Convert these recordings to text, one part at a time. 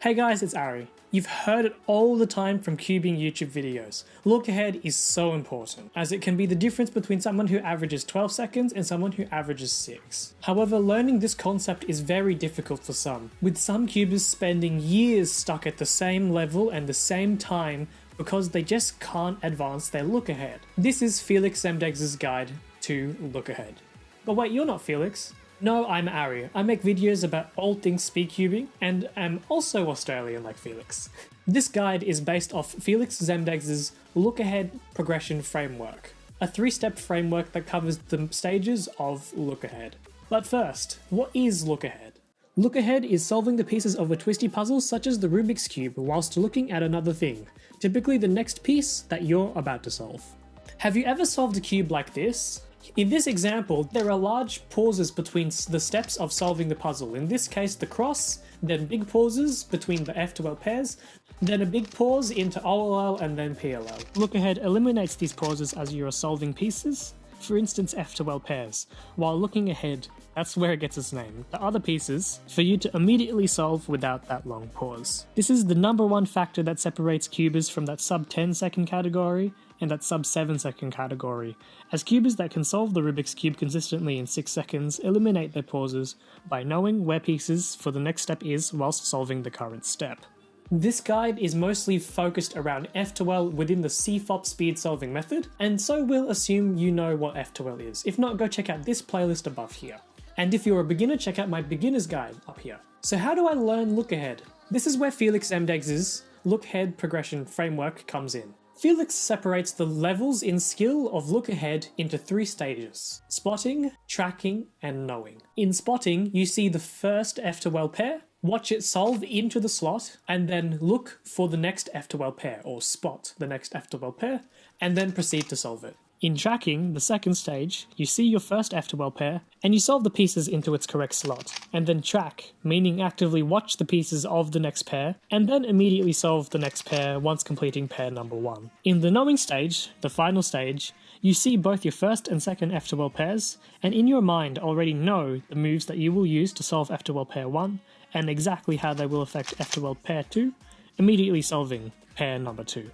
Hey guys, it's Ari. You've heard it all the time from cubing YouTube videos. Look ahead is so important, as it can be the difference between someone who averages 12 seconds and someone who averages 6. However, learning this concept is very difficult for some, with some cubers spending years stuck at the same level and the same time because they just can't advance their look ahead. This is Feliks Zemdegs' guide to look ahead. But wait, you're not Felix. No, I'm Ari. I make videos about all things speed cubing and am also Australian like Felix. This guide is based off Feliks Zemdegs' Look Ahead progression framework, a 3-step framework that covers the stages of look ahead. But first, what is look ahead? Look ahead is solving the pieces of a twisty puzzle such as the Rubik's Cube whilst looking at another thing, typically the next piece that you're about to solve. Have you ever solved a cube like this? In this example, there are large pauses between the steps of solving the puzzle, in this case the cross, then big pauses between the F to L pairs, then a big pause into OLL and then PLL. Look ahead eliminates these pauses as you are solving pieces, for instance F to L pairs, while looking ahead, that's where it gets its name, the other pieces, for you to immediately solve without that long pause. This is the #1 factor that separates cubers from that sub 10 second category and that sub 7 second category, as cubers that can solve the Rubik's Cube consistently in 6 seconds eliminate their pauses by knowing where pieces for the next step is whilst solving the current step. This guide is mostly focused around F to L within the CFOP speed solving method, and so we'll assume you know what F to L is. If not, go check out this playlist above here. And if you're a beginner, check out my beginner's guide up here. So how do I learn look ahead? This is where Feliks Zemdegs' look ahead progression framework comes in. Feliks separates the levels in skill of look ahead into 3 stages: spotting, tracking, and knowing. In spotting, you see the first F to L pair, watch it solve into the slot, and then look for the next F to L pair, or spot the next F to L pair, and then proceed to solve it. In tracking, the second stage, you see your first F to L pair, and you solve the pieces into its correct slot, and then track, meaning actively watch the pieces of the next pair, and then immediately solve the next pair once completing pair number 1. In the knowing stage, the final stage, you see both your first and second F to L pairs, and in your mind already know the moves that you will use to solve F to L pair 1, and exactly how they will affect F to L pair 2, immediately solving pair number 2.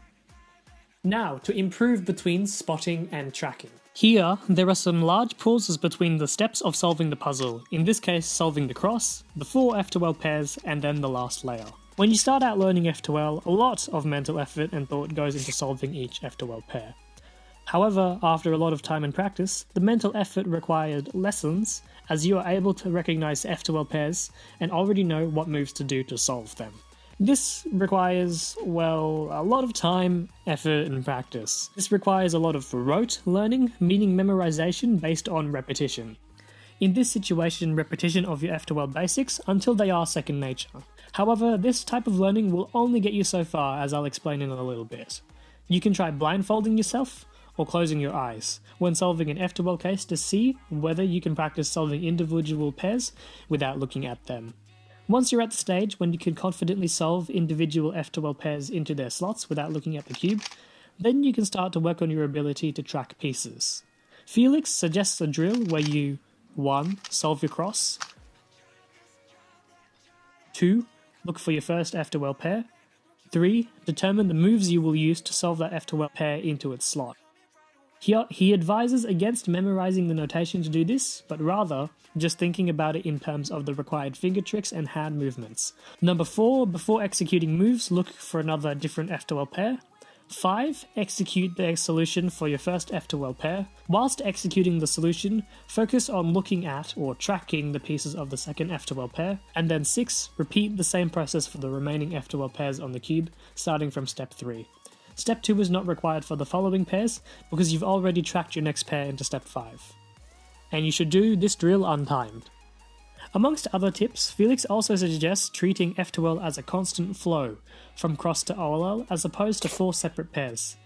Now, to improve between spotting and tracking. Here, there are some large pauses between the steps of solving the puzzle, in this case solving the cross, the 4 F to L pairs, and then the last layer. When you start out learning F to L, a lot of mental effort and thought goes into solving each F to L pair. However, after a lot of time and practice, the mental effort required lessens as you are able to recognize F to L pairs and already know what moves to do to solve them. This requires, well, a lot of time, effort, and practice. This requires a lot of rote learning, meaning memorization based on repetition. In this situation, repetition of your F to L basics until they are second nature. However, this type of learning will only get you so far, as I'll explain in a little bit. You can try blindfolding yourself, or closing your eyes, when solving an F to L case to see whether you can practice solving individual pairs without looking at them. Once you're at the stage when you can confidently solve individual F to L pairs into their slots without looking at the cube, then you can start to work on your ability to track pieces. Feliks suggests a drill where you 1. Solve your cross, 2. Look for your first F to L pair, 3. Determine the moves you will use to solve that F to L pair into its slot. He advises against memorizing the notation to do this, but rather just thinking about it in terms of the required finger tricks and hand movements. Number 4, before executing moves, look for another different F to L pair. 5, execute the solution for your first F to L pair. Whilst executing the solution, focus on looking at or tracking the pieces of the second F to L pair. And then 6, repeat the same process for the remaining F to L pairs on the cube, starting from step 3. Step 2 is not required for the following pairs because you've already tracked your next pair into step 5. And you should do this drill untimed. Amongst other tips, Feliks also suggests treating F to L as a constant flow, from cross to OLL as opposed to 4 separate pairs.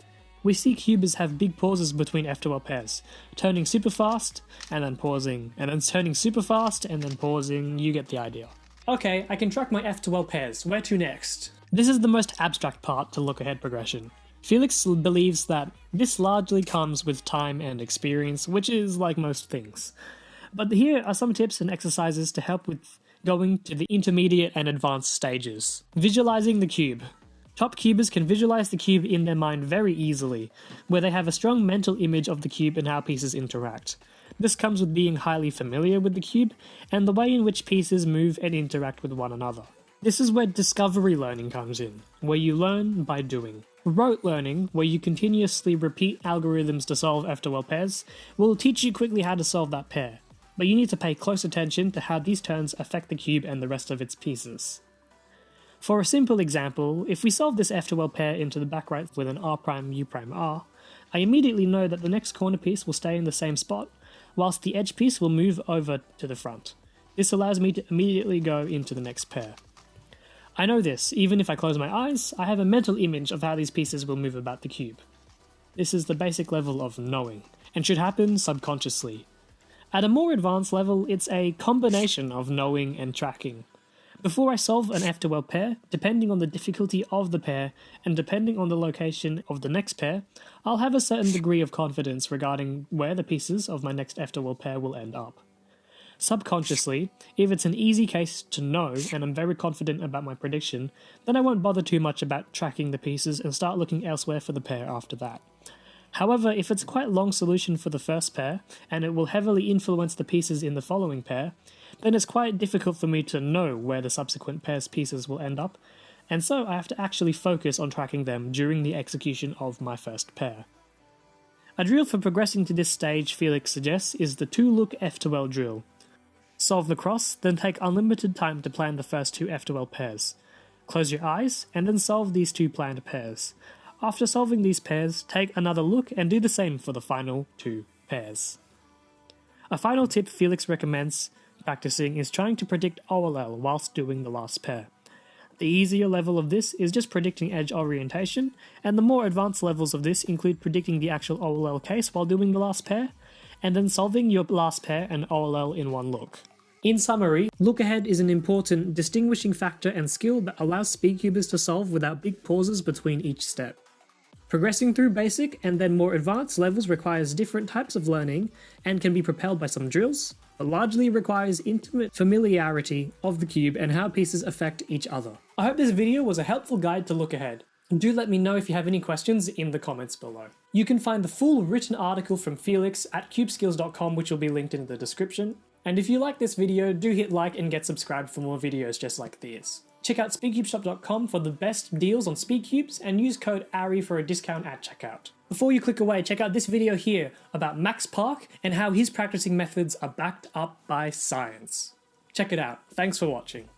We see cubers have big pauses between F to L pairs, turning super fast and then pausing, and then turning super fast and then pausing, you get the idea. Okay, I can track my F to L pairs, where to next? This is the most abstract part to look ahead progression. Feliks believes that this largely comes with time and experience, which is like most things. But here are some tips and exercises to help with going to the intermediate and advanced stages. Visualizing the cube. Top cubers can visualize the cube in their mind very easily, where they have a strong mental image of the cube and how pieces interact. This comes with being highly familiar with the cube and the way in which pieces move and interact with one another. This is where discovery learning comes in, where you learn by doing. Rote learning, where you continuously repeat algorithms to solve F-well pairs, will teach you quickly how to solve that pair, but you need to pay close attention to how these turns affect the cube and the rest of its pieces. For a simple example, if we solve this F-well pair into the back right with an R'U', I immediately know that the next corner piece will stay in the same spot, whilst the edge piece will move over to the front. This allows me to immediately go into the next pair. I know this, even if I close my eyes, I have a mental image of how these pieces will move about the cube. This is the basic level of knowing, and should happen subconsciously. At a more advanced level, it's a combination of knowing and tracking. Before I solve an F-well pair, depending on the difficulty of the pair, and depending on the location of the next pair, I'll have a certain degree of confidence regarding where the pieces of my next F-well pair will end up. Subconsciously, if it's an easy case to know and I'm very confident about my prediction, then I won't bother too much about tracking the pieces and start looking elsewhere for the pair after that. However, if it's quite a long solution for the first pair, and it will heavily influence the pieces in the following pair, then it's quite difficult for me to know where the subsequent pair's pieces will end up, and so I have to actually focus on tracking them during the execution of my first pair. A drill for progressing to this stage Feliks suggests is the 2-look F-well drill. Solve the cross, then take unlimited time to plan the first 2 F-well pairs. Close your eyes, and then solve these 2 planned pairs. After solving these pairs, take another look and do the same for the final 2 pairs. A final tip Feliks recommends practicing is trying to predict OLL whilst doing the last pair. The easier level of this is just predicting edge orientation, and the more advanced levels of this include predicting the actual OLL case while doing the last pair, and then solving your last pair and OLL in one look. In summary, look-ahead is an important distinguishing factor and skill that allows speedcubers to solve without big pauses between each step. Progressing through basic and then more advanced levels requires different types of learning and can be propelled by some drills, but largely requires intimate familiarity of the cube and how pieces affect each other. I hope this video was a helpful guide to look ahead. Do let me know if you have any questions in the comments below. You can find the full written article from Feliks at cubeskills.com, which will be linked in the description. And if you like this video, do hit like and get subscribed for more videos just like this. Check out speedcubeshop.com for the best deals on speedcubes and use code ARI for a discount at checkout. Before you click away, check out this video here about Max Park and how his practicing methods are backed up by science. Check it out. Thanks for watching.